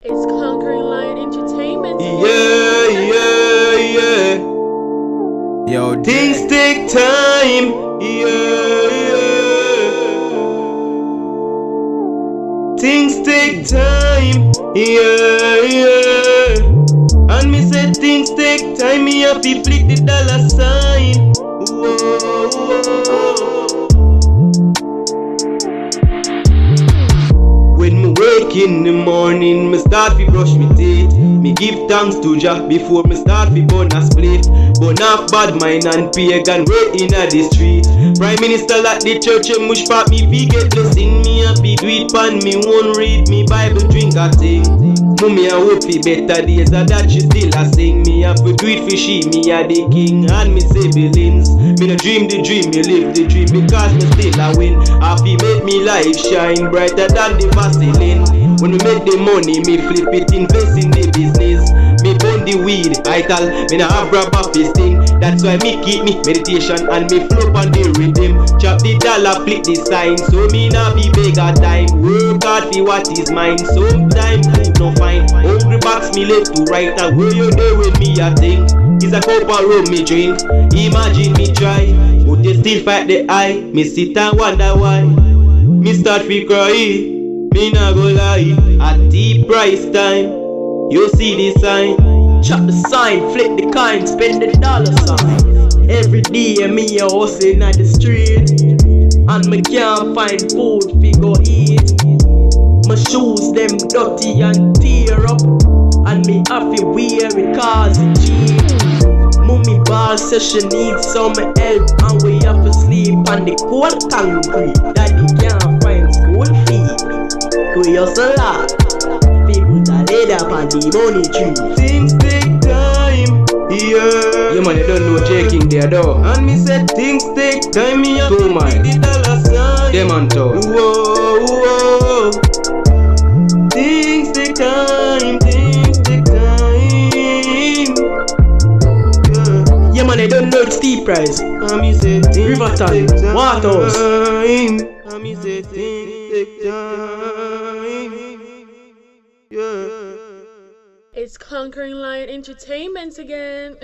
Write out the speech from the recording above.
It's Conquering Lion Entertainment. Yeah. Yo, Things take time. Things take time. And me say things take time. Me have to flick the dollar sign. When me wake in the morning, me start fi brush me teeth. Me give thanks to Jah before me start fi burn a split. Burn off bad mind and pagan way inna the street. Prime Minister like the church and mush pop me fi get blessing. Me happy do it pan me won't read me Bible drink a thing. Mummy I hope fi better days and that she still a sing. Me have to do it for she, me a the king and me siblings. Me no dream the dream, me live the dream because me still a win. Happy make me life shine brighter than the Vaseline. When we make the money, me flip it, invest in the business. Me burn the weed, vital, me nah have rap off this thing. That's why me keep me meditation and me flow on the rhythm. Chop the dollar, flip the sign, so me nah be beggar time. Work hard for what is mine, sometime food no fine. Hungry box me left to right, and where you there with me a think. Is a cup of rum me drink, imagine me try, but you still fight the eye. Me sit and wonder why. Me start fi cry, me nah go lie. At the price time, you see the sign. chop the sign, flip the coin, spend the dollar sign. Every day me a hustling at the street, and me can't find food fi go eat. My shoes them dirty and tear up, and me have to wear it cause it cheap. Mummy boss says she needs some help, and we have to sleep on the cold concrete. Daddy can't find school fees. We hustle hard, people that laid up on the money tree. Things take time, You man, you don't know J King there though. And me say things take time. Me have Two to man. pick the dollar sign. Them on town. Whoa. Things take time. Things take time. Yeah man, I don't know it's steep price. And me say things Riverton, take time. Waterhouse. And me say things take time. Yeah. It's Conquering Lion Entertainment again.